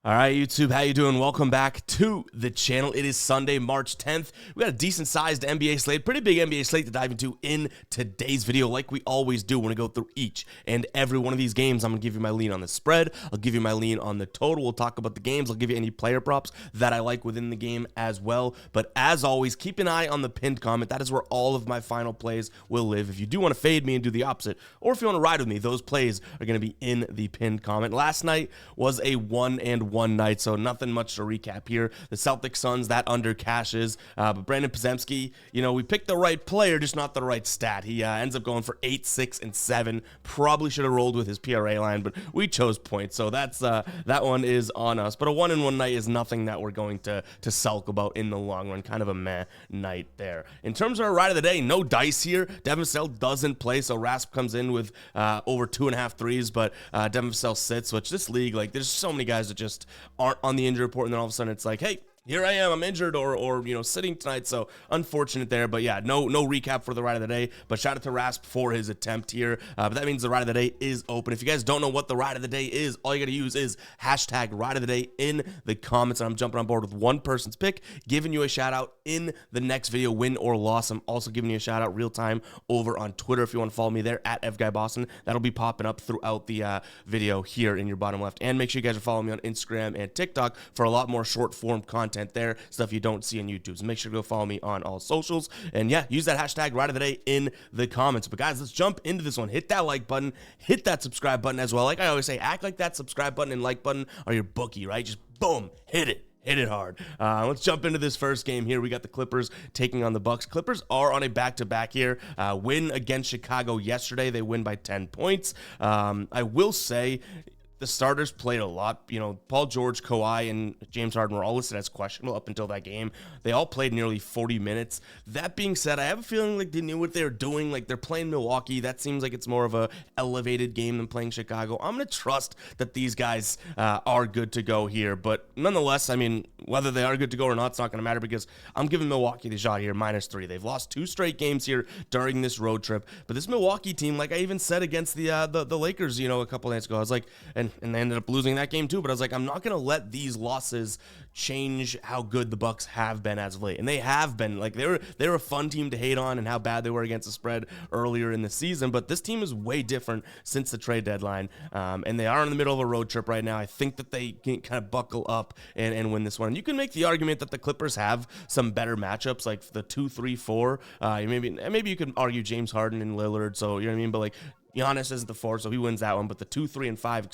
All right, YouTube, how you doing? Welcome back to the channel. It is Sunday, March 10th. We got a decent-sized NBA slate, pretty big NBA slate to dive into in today's video, like we always do when we go through each and every one of these games. I'm going to give you my lean on the spread. I'll give you my lean on the total. We'll talk about the games. I'll give you any player props that I like within the game as well. But as always, keep an eye on the pinned comment. That is where all of my final plays will live. If you do want to fade me and do the opposite, or if you want to ride with me, those plays are going to be in the pinned comment. Last night was a 1-1 night, so nothing much to recap here. The Celtics Suns, that under cashes, but Brandon Podziemski, we picked the right player, just not the right stat. He ends up going for 8, 6, and 7. Probably should have rolled with his PRA line, but we chose points, so that's that one is on us. But a 1-1 night is nothing that we're going to sulk about in the long run. Kind of a meh night there. In terms of our ride of the day, no dice here. Devin Vassell doesn't play, so Rasp comes in with over 2.5 threes, but Devin Vassell sits, which this league, like, there's so many guys that just aren't on the injury report, and then all of a sudden it's like, hey, here I am, I'm injured or sitting tonight, so unfortunate there. But yeah, no recap for the ride of the day, but shout out to Rasp for his attempt here. But that means the ride of the day is open. If you guys don't know what the ride of the day is, all you got to use is hashtag ride of the day in the comments, and I'm jumping on board with one person's pick, giving you a shout out in the next video, win or loss. I'm also giving you a shout out real time over on Twitter if you want to follow me there at FGuyBoston. That'll be popping up throughout the video here in your bottom left. And make sure you guys are following me on Instagram and TikTok for a lot more short form content there, stuff you don't see on YouTube. So make sure to go follow me on all socials. And yeah, use that hashtag ride of the day in the comments. But guys, let's jump into this one. Hit that like button, hit that subscribe button as well. Like I always say, act like that subscribe button and like button are your bookie, right? Just boom, hit it. Hit it hard. Let's jump into this first game here. We got the Clippers taking on the Bucks. Clippers are on a back-to-back here. Win against Chicago yesterday. They win by 10 points. I will say, the starters played a lot. Paul George, Kawhi, and James Harden were all listed as questionable up until that game. They all played nearly 40 minutes. That being said, I have a feeling like they knew what they were doing. Like, they're playing Milwaukee. That seems like it's more of a elevated game than playing Chicago. I'm going to trust that these guys are good to go here. But nonetheless, I mean, whether they are good to go or not, it's not going to matter because I'm giving Milwaukee the shot here, -3. They've lost 2 straight games here during this road trip. But this Milwaukee team, like I even said against the Lakers, a couple nights ago, I was like, and they ended up losing that game too, but I was like, I'm not going to let these losses change how good the Bucks have been as of late. And they have been. Like, they were a fun team to hate on and how bad they were against the spread earlier in the season, but this team is way different since the trade deadline, and they are in the middle of a road trip right now. I think that they can kind of buckle up and win this one. And you can make the argument that the Clippers have some better matchups, like the 2, 3, 4. Maybe you could argue James Harden and Lillard, so you know what I mean, but like, Giannis is the 4, so he wins that one. But the 2, 3, and 5,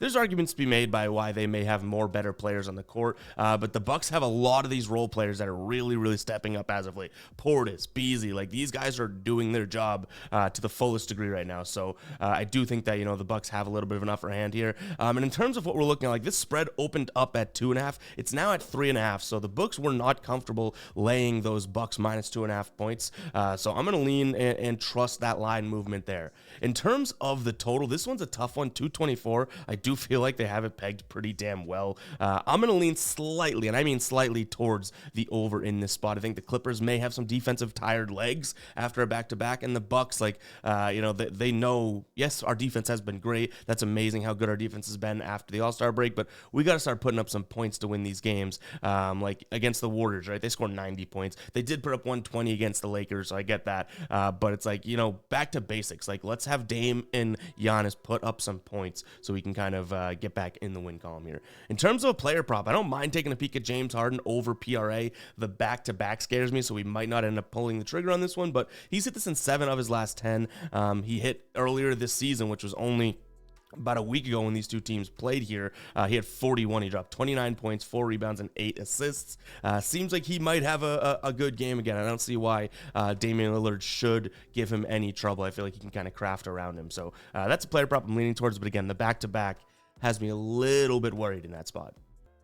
there's arguments to be made by why they may have more better players on the court. But the Bucks have a lot of these role players that are really, really stepping up as of late. Portis, Beasley, like these guys are doing their job to the fullest degree right now. So I do think that the Bucks have a little bit of an upper hand here. And in terms of what we're looking at, like this spread opened up at 2.5. It's now at 3.5. So the books were not comfortable laying those Bucks -2.5 points. So I'm going to lean and trust that line movement there. In terms of the total, this one's a tough one, 224. I do feel like they have it pegged pretty damn well. I'm going to lean slightly, and I mean slightly, towards the over in this spot. I think the Clippers may have some defensive tired legs after a back-to-back, and the Bucks, they know, yes, our defense has been great. That's amazing how good our defense has been after the All-Star break, but we got to start putting up some points to win these games. Like against the Warriors, right? They scored 90 points. They did put up 120 against the Lakers, so I get that. But it's like, back to basics. Like, let's have Dame and Giannis put up some points so we can kind of get back in the win column here. In terms of a player prop, I don't mind taking a peek at James Harden over PRA. The back-to-back scares me, so we might not end up pulling the trigger on this one, but he's hit this in 7 of his last 10. He hit earlier this season, which was only about a week ago when these two teams played here. He had 41. He dropped 29 points, 4 rebounds, and 8 assists. Seems like he might have a good game again. I don't see why Damian Lillard should give him any trouble. I feel like he can kind of craft around him. So that's a player prop I'm leaning towards. But again, the back-to-back has me a little bit worried in that spot.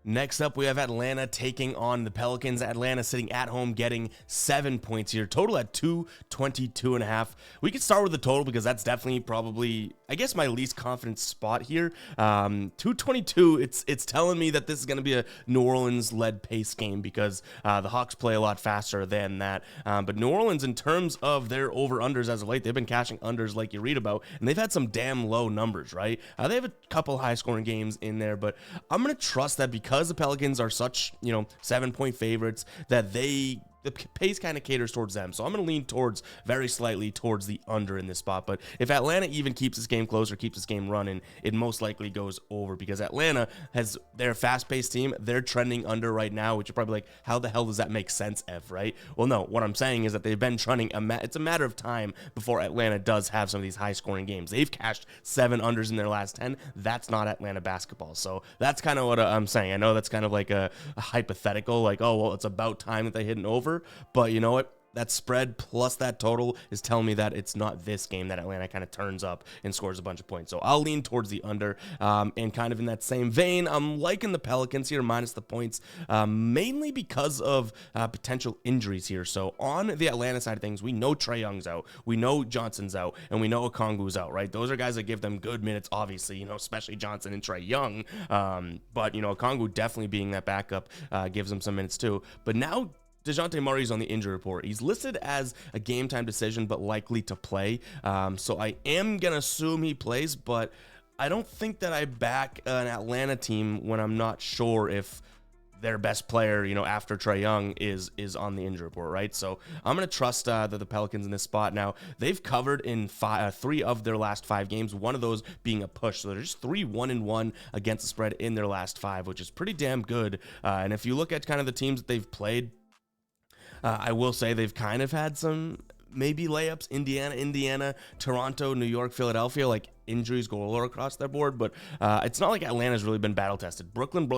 Next up, we have Atlanta taking on the Pelicans. Atlanta sitting at home, getting 7 points here. Total at 222.5. We could start with the total because that's definitely probably, I guess, my least confident spot here. 222, it's telling me that this is going to be a New Orleans-led pace game because the Hawks play a lot faster than that. But New Orleans, in terms of their over-unders as of late, they've been cashing unders like you read about, and they've had some damn low numbers, right? They have a couple high-scoring games in there, but I'm going to trust that because the Pelicans are such, 7-point favorites, that the pace kind of caters towards them. So I'm going to lean towards, very slightly towards the under in this spot. But if Atlanta even keeps this game close or keeps this game running, it most likely goes over because Atlanta has their fast-paced team. They're trending under right now, which you're probably like, how the hell does that make sense, Ev, right? Well, no, what I'm saying is that they've been trending. It's a matter of time before Atlanta does have some of these high-scoring games. They've cashed 7 unders in their last 10. That's not Atlanta basketball. So that's kind of what I'm saying. I know that's kind of like a hypothetical, like, oh, well, it's about time that they hit an over. But you know what? That spread plus that total is telling me that it's not this game that Atlanta kind of turns up and scores a bunch of points. So I'll lean towards the under. And kind of in that same vein, I'm liking the Pelicans here minus the points, mainly because of potential injuries here. So on the Atlanta side of things, we know Trae Young's out, we know Johnson's out, and we know Okongwu's out, right? Those are guys that give them good minutes, obviously, especially Johnson and Trae Young. But, Okongwu definitely being that backup gives them some minutes too. But now DeJounte Murray's on the injury report. He's listed as a game time decision, but likely to play. So I am going to assume he plays, but I don't think that I back an Atlanta team when I'm not sure if their best player, after Trae Young is on the injury report, right? So I'm going to trust the Pelicans in this spot. Now, they've covered in 3 of their last 5 games, one of those being a push. So they're just 3-1-1 against the spread in their last 5, which is pretty damn good. And if you look at kind of the teams that they've played, I will say they've kind of had some maybe layups. Indiana, Toronto, New York, Philadelphia, like injuries go all across their board, but it's not like Atlanta's really been battle tested. Brooklyn,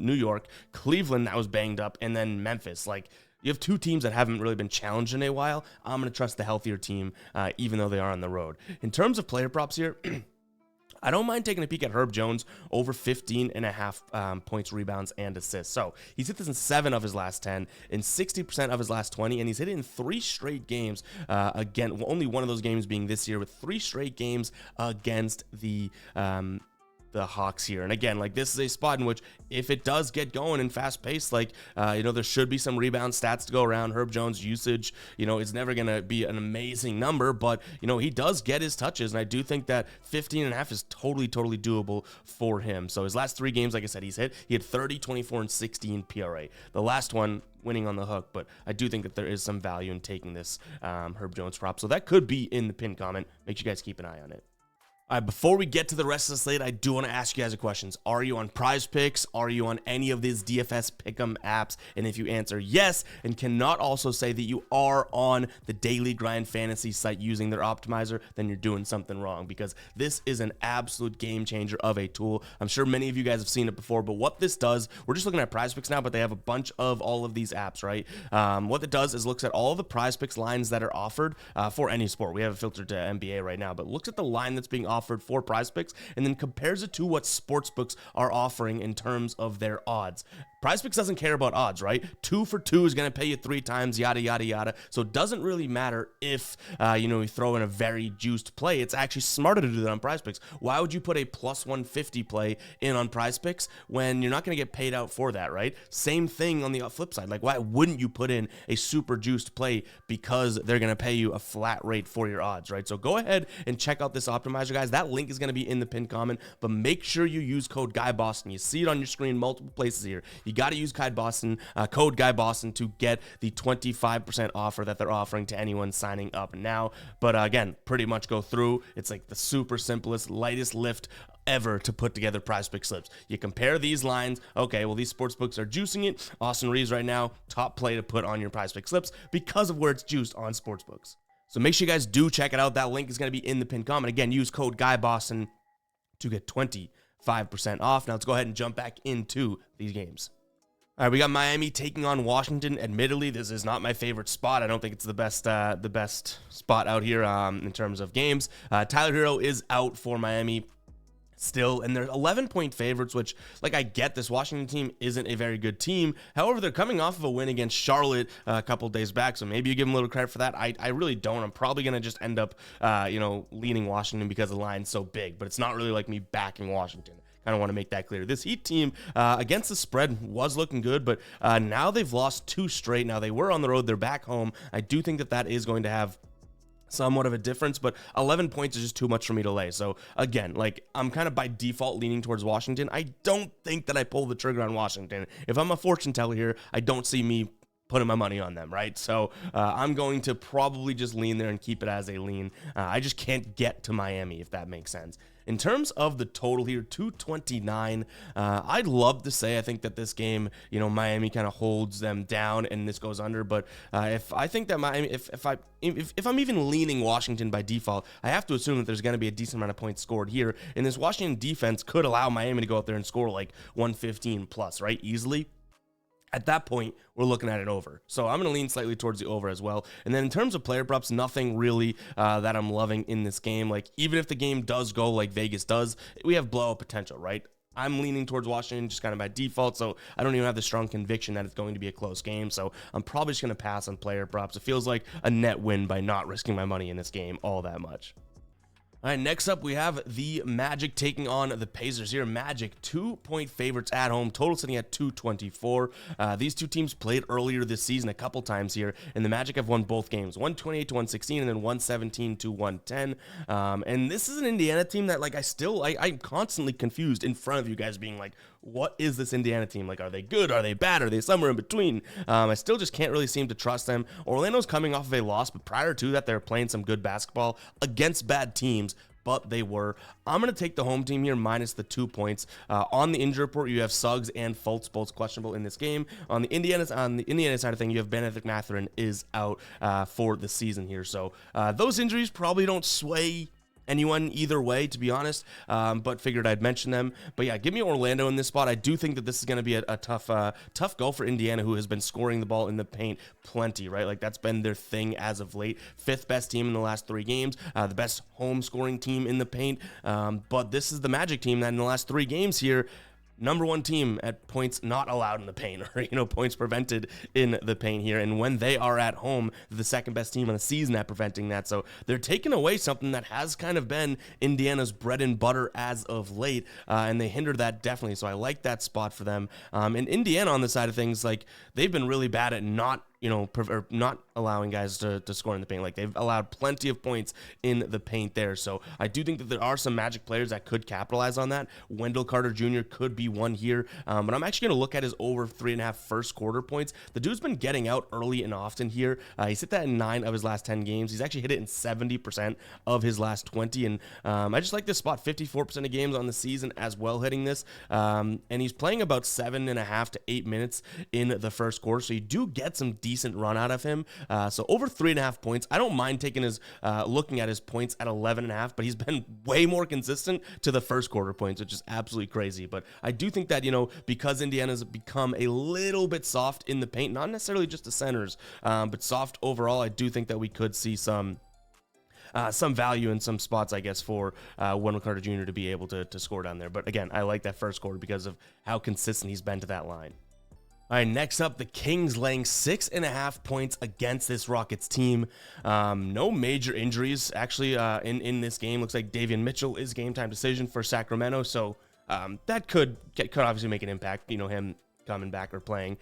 New York, Cleveland, that was banged up, and then Memphis. Like, you have 2 teams that haven't really been challenged in a while. I'm going to trust the healthier team, even though they are on the road. In terms of player props here, I don't mind taking a peek at Herb Jones over 15.5 points, rebounds, and assists. So he's hit this in 7 of his last 10, in 60% of his last 20, and he's hit it in 3 straight games. Again, only one of those games being this year, with 3 straight games against the Hawks here. And again, like, this is a spot in which if it does get going and fast paced, like, there should be some rebound stats to go around. Herb Jones usage, is never going to be an amazing number, but, he does get his touches. And I do think that 15.5 is totally doable for him. So his last 3 games, like I said, he had 30, 24, and 16 PRA. The last one winning on the hook, but I do think that there is some value in taking this Herb Jones prop. So that could be in the pinned comment. Make sure you guys keep an eye on it. All right, before we get to the rest of the slate, I do want to ask you guys a question. Are you on Prize Picks? Are you on any of these DFS Pick'em apps? And if you answer yes, and cannot also say that you are on the Daily Grind Fantasy site using their optimizer, then you're doing something wrong, because this is an absolute game changer of a tool. I'm sure many of you guys have seen it before, but what this does, we're just looking at Prize Picks now, but they have a bunch of all of these apps, right? What it does is looks at all the Prize Picks lines that are offered for any sport. We have it filtered to NBA right now, but looks at the line that's being offered for Prize Picks and then compares it to what sportsbooks are offering in terms of their odds. Prize Picks doesn't care about odds, right? 2 for 2 is going to pay you 3 times, yada, yada, yada. So it doesn't really matter if, you throw in a very juiced play. It's actually smarter to do that on Prize Picks. Why would you put a plus 150 play in on Prize Picks when you're not going to get paid out for that, right? Same thing on the flip side. Like, why wouldn't you put in a super juiced play because they're going to pay you a flat rate for your odds, right? So go ahead and check out this optimizer, guys. That link is going to be in the pinned comment, but make sure you use code GUYBOSTON. You see it on your screen multiple places here. You got to use code GUYBOSTON to get the 25% offer that they're offering to anyone signing up now. But again, pretty much go through. It's like the super simplest, lightest lift ever to put together Prize Pick slips. You compare these lines. Okay, well, these sports books are juicing it. Austin Reeves right now, top play to put on your Prize Pick slips because of where it's juiced on sports books. So make sure you guys do check it out. That link is going to be in the pinned comment. Again, use code GUYBOSTON to get 25% off. Now let's go ahead and jump back into these games. All right, we got Miami taking on Washington. Admittedly, this is not my favorite spot. I don't think it's the best spot out here in terms of games. Tyler Hero is out for Miami. still, and they're 11-point favorites, which, like, I get this Washington team isn't a very good team. However, they're coming off of a win against Charlotte a couple days back, so maybe you give them a little credit for that. I really don't. I'm probably going to just end up, leaning Washington because the line's so big, but it's not really like me backing Washington. I don't want to make that clear. This Heat team against the spread was looking good, but now they've lost 2 straight. Now, they were on the road. They're back home. I do think that is going to have somewhat of a difference, but 11 points is just too much for me to lay. So again, like, I'm kind of by default leaning towards Washington. I don't think that I pull the trigger on Washington. If I'm a fortune teller here, I don't see me putting my money on them, right? So I'm going to probably just lean there and keep it as a lean. I just can't get to Miami, if that makes sense. In terms of the total here, 229, I'd love to say I think that this game, Miami kind of holds them down and this goes under. But if I think that Miami, if I'm even leaning Washington by default, I have to assume that there's going to be a decent amount of points scored here. And this Washington defense could allow Miami to go out there and score like 115 plus, right? Easily. At that point, we're looking at an over. So I'm going to lean slightly towards the over as well. And then in terms of player props, nothing really that I'm loving in this game. Like, even if the game does go like Vegas does, we have blowout potential, right? I'm leaning towards Washington just kind of by default, so I don't even have the strong conviction that it's going to be a close game. So I'm probably just going to pass on player props. It feels like a net win by not risking my money in this game all that much. All right, next up, we have the Magic taking on the Pacers here. Magic, 2-point favorites at home, total sitting at 224. These two teams played earlier this season a couple times here, and the Magic have won both games, 128 to 116, and then 117 to 110. And this is an Indiana team that, like, I'm constantly confused in front of you guys being like, what is this Indiana team? Like, are they good? Are they bad? Are they somewhere in between? I still just can't really seem to trust them. Orlando's coming off of a loss, but prior to that, they're playing some good basketball against bad teams. But they were. I'm going to take the home team here minus the 2 points. On the injury report, you have Suggs and Fultz both questionable in this game. On the Indiana side of thing, you have Benedict Mathurin is out for the season here. So those injuries probably don't sway anyone either way, to be honest, but figured I'd mention them. But yeah, give me Orlando in this spot. I do think that this is going to be a tough goal for Indiana, who has been scoring the ball in the paint plenty, right? Like, that's been their thing as of late. 5th best team in the last 3 games, the best home scoring team in the paint. But this is the Magic team that in the last 3 games here, number 1 team at points not allowed in the paint, or points prevented in the paint here. And when they are at home, the 2nd best team on the season at preventing that. So they're taking away something that has kind of been Indiana's bread and butter as of late, and they hinder that definitely. So I like that spot for them. And Indiana on the side of things, like, they've been really bad at not not allowing guys to score in the paint. Like, they've allowed plenty of points in the paint there. So I do think that there are some Magic players that could capitalize on that. Wendell Carter Jr. could be one here, but I'm actually going to look at his over 3.5 first quarter points. The dude's been getting out early and often here. He's hit that in 9 of his last 10 games. He's actually hit it in 70% of his last 20, and I just like this spot. 54% of games on the season as well hitting this, and he's playing about 7.5 to 8 minutes in the first quarter, so you do get some decent run out of him. So over 3.5 points. I don't mind taking his looking at his points at 11.5, but he's been way more consistent to the first quarter points, which is absolutely crazy. But I do think that, because Indiana's become a little bit soft in the paint, not necessarily just the centers, but soft overall, I do think that we could see some value in some spots, I guess, for Wendell Carter Jr. to be able to score down there. But again, I like that first quarter because of how consistent he's been to that line. All right, next up, the Kings laying 6.5 points against this Rockets team. No major injuries, actually, in this game. Looks like Davion Mitchell is game time decision for Sacramento, so that could obviously make an impact, him coming back or playing.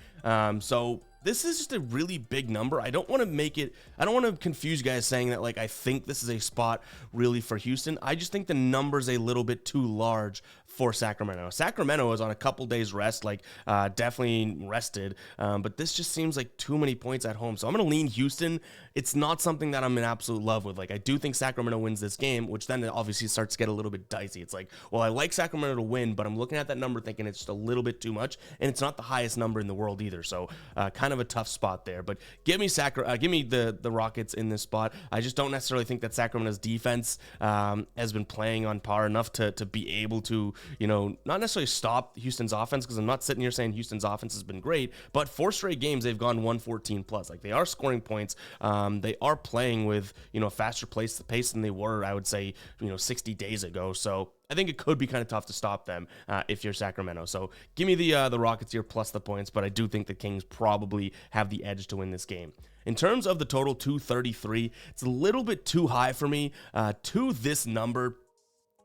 So this is just a really big number. I don't want to confuse you guys saying that, like, I think this is a spot really for Houston. I just think the number's a little bit too large for Sacramento. Sacramento is on a couple days rest, like definitely rested, but this just seems like too many points at home. So I'm going to lean Houston. It's not something that I'm in absolute love with. Like, I do think Sacramento wins this game, which then obviously starts to get a little bit dicey. It's like, well, I like Sacramento to win, but I'm looking at that number thinking it's just a little bit too much, and it's not the highest number in the world either. So kind of a tough spot there. But give me the Rockets in this spot. I just don't necessarily think that Sacramento's defense has been playing on par enough to be able to not necessarily stop Houston's offense, because I'm not sitting here saying Houston's offense has been great, but 4 straight games they've gone 114 plus. Like, they are scoring points. They are playing with, a faster pace than they were, I would say, 60 days ago. So I think it could be kind of tough to stop them if you're Sacramento. So give me the Rockets here plus the points, but I do think the Kings probably have the edge to win this game. In terms of the total, 233, it's a little bit too high for me. To this number,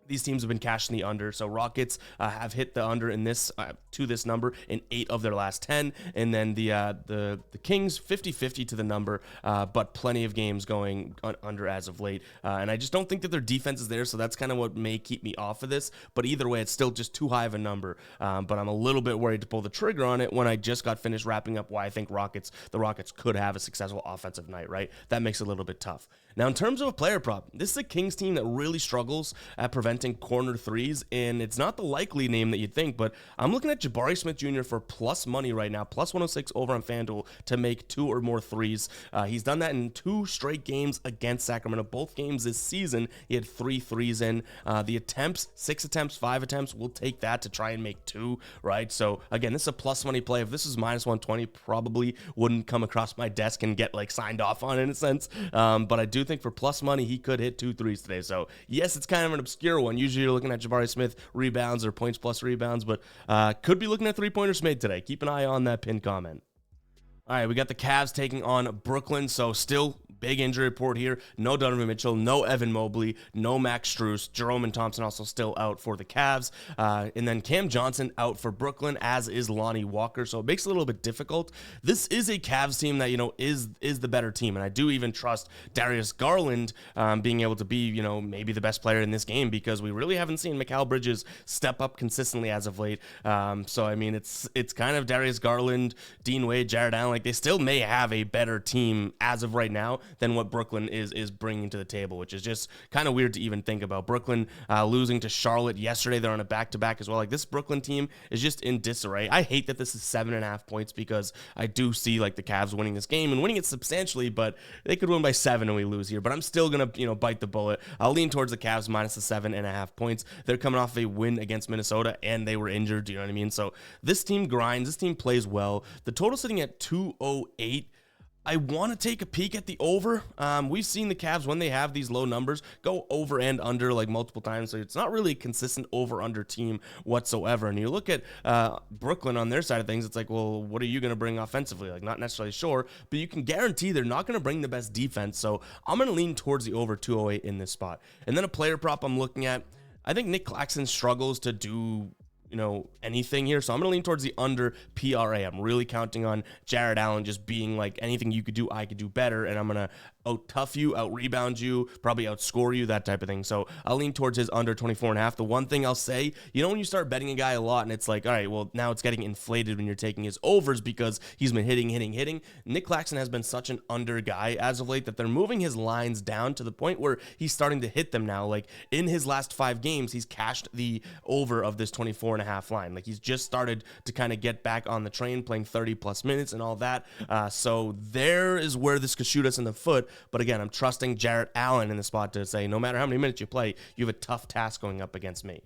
these teams have been cashing the under. So Rockets have hit the under in this to this number in 8 of their last 10, and then the Kings 50-50 to the number, but plenty of games going under as of late. And I just don't think that their defense is there, so that's kind of what may keep me off of this. But either way, it's still just too high of a number. But I'm a little bit worried to pull the trigger on it when I just got finished wrapping up why I think the Rockets could have a successful offensive night. Right, that makes it a little bit tough. Now, in terms of a player prop, this is a Kings team that really struggles at preventing corner threes, and it's not the likely name that you'd think, but I'm looking at Jabari Smith Jr. for plus money right now, plus 106 over on FanDuel to make 2 or more threes. He's done that in 2 straight games against Sacramento. Both games this season, he had 3 threes in. The attempts, 6 attempts, 5 attempts, we'll take that to try and make 2, right? So, again, this is a plus money play. If this is minus 120, probably wouldn't come across my desk and get, signed off on in a sense, but I do think for plus money, he could hit 2 threes today. So, yes, it's kind of an obscure one. Usually you're looking at Jabari Smith rebounds or points plus rebounds, but could be looking at 3-pointers made today. Keep an eye on that pinned comment. All right, we got the Cavs taking on Brooklyn, so still big injury report here. No Donovan Mitchell, no Evan Mobley, no Max Strus. Jerome and Thompson also still out for the Cavs. And then Cam Johnson out for Brooklyn, as is Lonnie Walker. So it makes it a little bit difficult. This is a Cavs team that, is the better team. And I do even trust Darius Garland being able to be, maybe the best player in this game, because we really haven't seen Mikal Bridges step up consistently as of late. So, I mean, it's kind of Darius Garland, Dean Wade, Jared Allen. They still may have a better team as of right now than what Brooklyn is bringing to the table, which is just kind of weird to even think about. Brooklyn losing to Charlotte yesterday. They're on a back-to-back as well. This Brooklyn team is just in disarray. I hate that this is 7.5 points, because I do see the Cavs winning this game and winning it substantially, but they could win by 7 and we lose here. But I'm still going to, bite the bullet. I'll lean towards the Cavs minus the 7.5 points. They're coming off a win against Minnesota, and they were injured. You know what I mean? So this team grinds. This team plays well. The total sitting at 208. I want to take a peek at the over. We've seen the Cavs, when they have these low numbers, go over and under multiple times. So it's not really a consistent over-under team whatsoever. And you look at Brooklyn on their side of things, it's well, what are you going to bring offensively? Not necessarily sure, but you can guarantee they're not going to bring the best defense. So I'm going to lean towards the over 208 in this spot. And then a player prop I'm looking at, I think Nick Claxton struggles to do anything here. So I'm going to lean towards the under PRA. I'm really counting on Jared Allen just being anything you could do, I could do better. And I'm going to out-tough you, out-rebound you, probably outscore you, that type of thing. So I'll lean towards his under 24.5. The one thing I'll say, when you start betting a guy a lot and it's all right, well, now it's getting inflated when you're taking his overs because he's been hitting. Nick Claxton has been such an under guy as of late that they're moving his lines down to the point where he's starting to hit them now. In his last 5 games, he's cashed the over of this 24.5 line. He's just started to kind of get back on the train, playing 30 plus minutes and all that. So there is where this could shoot us in the foot. But again, I'm trusting Jarrett Allen in the spot to say, no matter how many minutes you play, you have a tough task going up against me.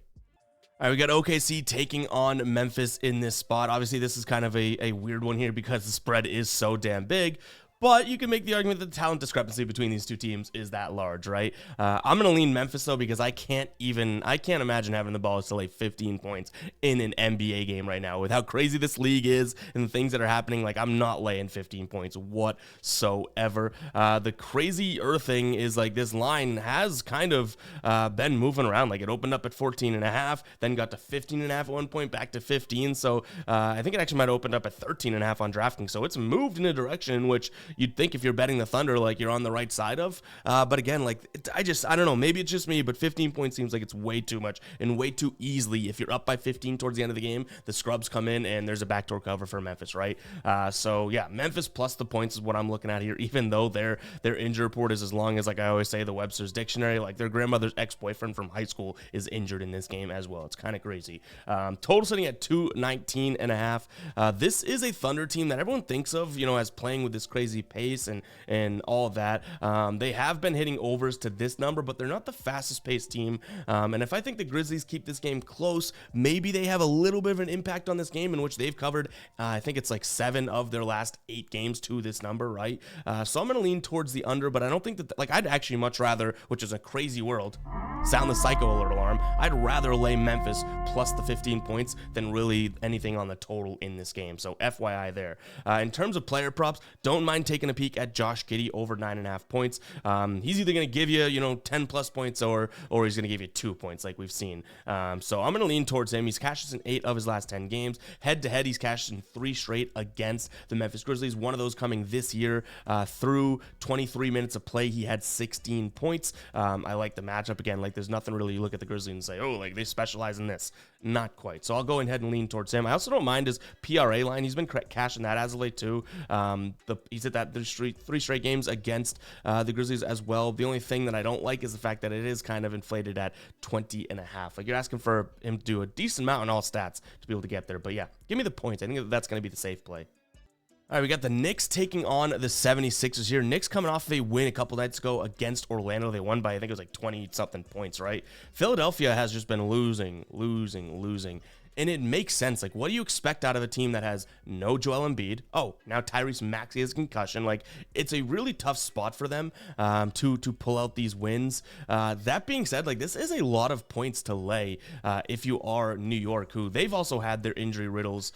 All right, we got OKC taking on Memphis in this spot. Obviously, this is kind of a weird one here because the spread is so damn big. But you can make the argument that the talent discrepancy between these two teams is that large, right? I'm going to lean Memphis, though, because I can't imagine having the Balls to lay 15 points in an NBA game right now. With how crazy this league is and the things that are happening, I'm not laying 15 points whatsoever. The crazier thing is, this line has kind of been moving around. It opened up at 14.5, then got to 15.5 at one point, back to 15. So I think it actually might have opened up at 13.5 on DraftKings. So it's moved in a direction in which you'd think if you're betting the Thunder, you're on the right side of. But again, I don't know. Maybe it's just me, but 15 points seems like it's way too much and way too easily. If you're up by 15 towards the end of the game, the scrubs come in and there's a backdoor cover for Memphis, right? So yeah, Memphis plus the points is what I'm looking at here, even though their injury report is as long as, I always say, the Webster's Dictionary. Their grandmother's ex-boyfriend from high school is injured in this game as well. It's kind of crazy. Total sitting at 219.5. This is a Thunder team that everyone thinks of, as playing with this crazy crazy pace and all of that. They have been hitting overs to this number, but they're not the fastest paced team. And if I think the Grizzlies keep this game close, maybe they have a little bit of an impact on this game, in which they've covered, I think it's like 7 of their last 8 games to this number, right? So I'm going to lean towards the under, but I don't think that, like, I'd actually much rather, which is a crazy world, sound the psycho alert alarm, I'd rather lay Memphis plus the 15 points than really anything on the total in this game. So FYI there. In terms of player props, don't mind taking a peek at Josh Giddey over 9.5 points. He's either going to give you, 10 plus points or he's going to give you 2 points like we've seen. So I'm going to lean towards him. He's cashed in 8 of his last 10 games. Head to head, he's cashed in 3 straight against the Memphis Grizzlies. One of those coming this year. Through 23 minutes of play, he had 16 points. I like the matchup again. Like, there's nothing really you look at the Grizzlies and say, oh, like they specialize in this. Not quite. So I'll go ahead and lean towards him. I also don't mind his PRA line. He's been cashing that as of late too. He's hit that 3 straight games against the Grizzlies as well. The only thing that I don't like is the fact that it is kind of inflated at 20.5. Like, you're asking for him to do a decent amount on all stats to be able to get there. But yeah, give me the points. I think that's going to be the safe play. All right, we got the Knicks taking on the 76ers here. Knicks coming off of a win a couple nights ago against Orlando. They won by, I think it was like 20-something points, right? Philadelphia has just been losing. And it makes sense. Like, what do you expect out of a team that has no Joel Embiid? Oh, now Tyrese Maxey has concussion. Like, it's a really tough spot for them to pull out these wins. That being said, like, this is a lot of points to lay if you are New York, who they've also had their injury riddles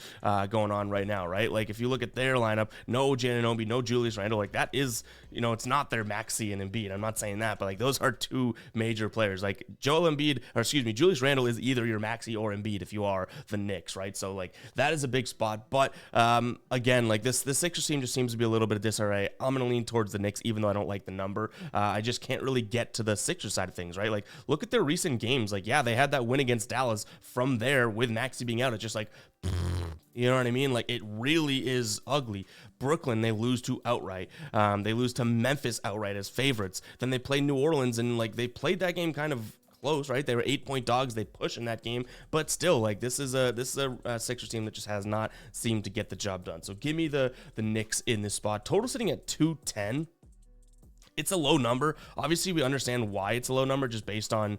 going on right now, right? Like, if you look at their lineup, no Giannobi, no Julius Randle, like, that is, it's not their Maxey and Embiid. I'm not saying that, but like, those are 2 major players. Like, Julius Randle is either your Maxey or Embiid if you are the Knicks, right? So like, that is a big spot. But again, like, this Sixers team just seems to be a little bit of disarray. I'm gonna lean towards the Knicks, even though I don't like the number. I just can't really get to the Sixers side of things, right? Like, look at their recent games. Like, yeah, they had that win against Dallas. From there, with Maxey being out, it's just like, you know what I mean? Like, it really is ugly. Brooklyn, they lose to outright. They lose to Memphis outright as favorites. Then they play New Orleans, and like, they played that game kind of close, right? They were 8-point dogs. They push in that game, but still, like, this is a Sixers team that just has not seemed to get the job done. So give me the Knicks in this spot. Total sitting at 210. It's a low number. Obviously, we understand why it's a low number, just based on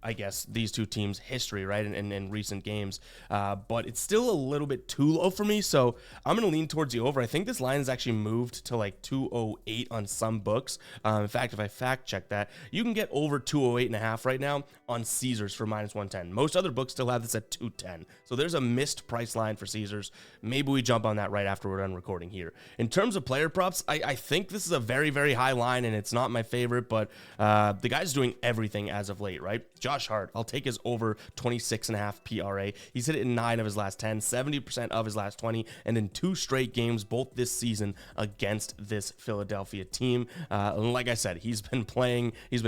I guess, these 2 teams' history, right, in recent games. But it's still a little bit too low for me, so I'm going to lean towards the over. I think this line has actually moved to like 208 on some books. In fact, if I fact check that, you can get over 208.5 right now on Caesars for -110. Most other books still have this at 210. So there's a missed price line for Caesars. Maybe we jump on that right after we're done recording here. In terms of player props, I think this is a very, very high line, and it's not my favorite, but the guy's doing everything as of late, right? Josh Hart, I'll take his over 26.5 PRA. He's hit it in 9 of his last 10, 70% of his last 20, and in 2 straight games, both this season, against this Philadelphia team. And like I said, he's been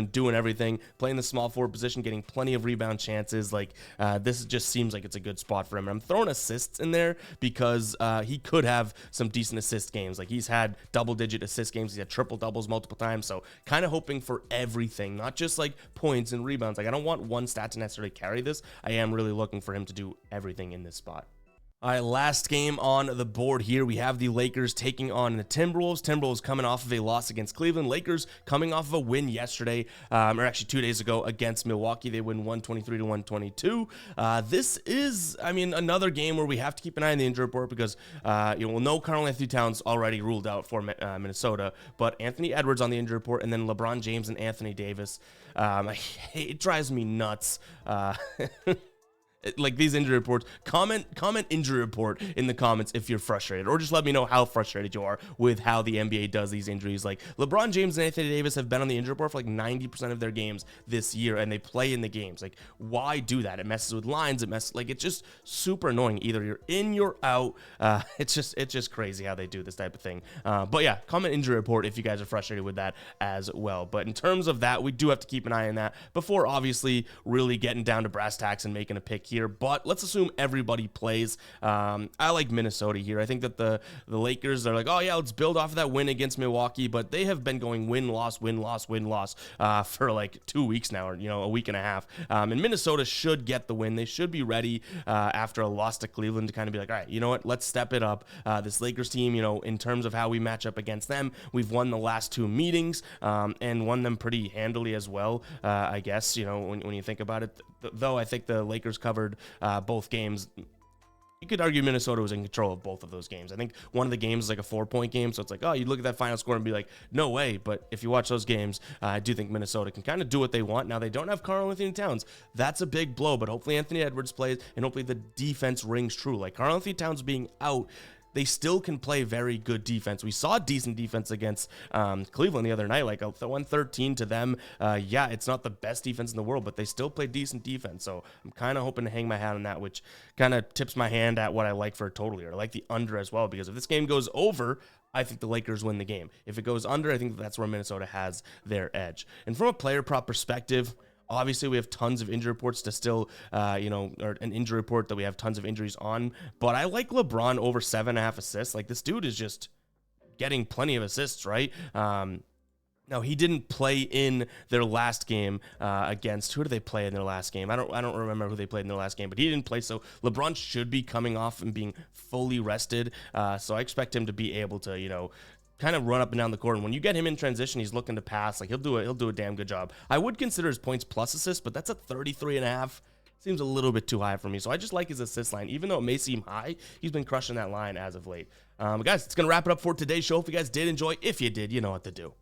doing everything, playing the small forward position, getting plenty of rebound chances. Like, this just seems like it's a good spot for him. And I'm throwing assists in there because he could have some decent assist games. Like, he's had double-digit assist games. He's had triple-doubles multiple times. So kind of hoping for everything, not just like points and rebounds. Like, I don't want one stat to necessarily carry this. I am really looking for him to do everything in this spot. All right, last game on the board here. We have the Lakers taking on the Timberwolves. Timberwolves coming off of a loss against Cleveland. Lakers coming off of a win yesterday, or actually 2 days ago, against Milwaukee. They win 123-122. This is, another game where we have to keep an eye on the injury report because, we'll know Karl-Anthony Towns already ruled out for Minnesota, but Anthony Edwards on the injury report, and then LeBron James and Anthony Davis. It drives me nuts. Like, these injury reports, comment injury report in the comments if you're frustrated, or just let me know how frustrated you are with how the NBA does these injuries. Like, LeBron James and Anthony Davis have been on the injury report for like 90% of their games this year, and they play in the games. Like, why do that? It messes with lines. It's just super annoying. Either you're in, you're out. It's just crazy how they do this type of thing. But yeah, comment injury report if you guys are frustrated with that as well. But in terms of that, we do have to keep an eye on that before obviously really getting down to brass tacks and making a pick here, but let's assume everybody plays. I like Minnesota here. I think that the Lakers are like, oh yeah, let's build off of that win against Milwaukee, but they have been going win-loss for like 2 weeks now, or a week and a half. And Minnesota should get the win. They should be ready after a loss to Cleveland to kind of be like, all right, you know what, let's step it up. This Lakers team, in terms of how we match up against them, we've won the last 2 meetings and won them pretty handily as well. I guess, when you think about it, though I think the Lakers covered both games. You could argue Minnesota was in control of both of those games. I think one of the games is like a 4-point game, so it's like, oh, you look at that final score and be like, no way. But if you watch those games, I do think Minnesota can kind of do what they want. Now, they don't have Karl-Anthony Towns. That's a big blow, but hopefully Anthony Edwards plays, and hopefully the defense rings true. Like Karl-Anthony Towns being out, they still can play very good defense. We saw decent defense against Cleveland the other night, like a 113 to them. Yeah, it's not the best defense in the world, but they still play decent defense. So I'm kind of hoping to hang my hat on that, which kind of tips my hand at what I like for a total here. I like the under as well, because if this game goes over, I think the Lakers win the game. If it goes under, I think that's where Minnesota has their edge. And from a player prop perspective, obviously, we have tons of injury reports to still, or an injury report that we have tons of injuries on. But I like LeBron over 7.5 assists. Like, this dude is just getting plenty of assists, right? Now, he didn't play in their last game against, who did they play in their last game? I don't remember who they played in their last game, but he didn't play. So LeBron should be coming off and being fully rested. So I expect him to be able to, kind of run up and down the court. And when you get him in transition, he's looking to pass. Like, he'll do a damn good job. I would consider his points plus assists, but that's a 33.5. Seems a little bit too high for me. So I just like his assist line. Even though it may seem high, he's been crushing that line as of late. Guys, it's going to wrap it up for today's show. If you guys did enjoy, if you did, you know what to do.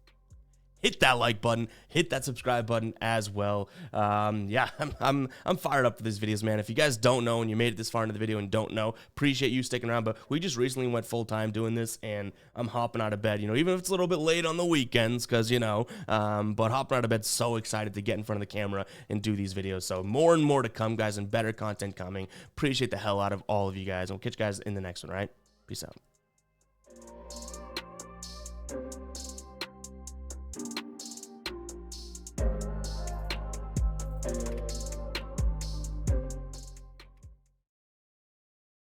Hit that like button, hit that subscribe button as well. Yeah, I'm fired up for these videos, man. If you guys don't know and you made it this far into the video and don't know, appreciate you sticking around. But we just recently went full time doing this, and I'm hopping out of bed, even if it's a little bit late on the weekends, because but hopping out of bed, so excited to get in front of the camera and do these videos. So more and more to come, guys, and better content coming. Appreciate the hell out of all of you guys. And we'll catch you guys in the next one, right? Peace out.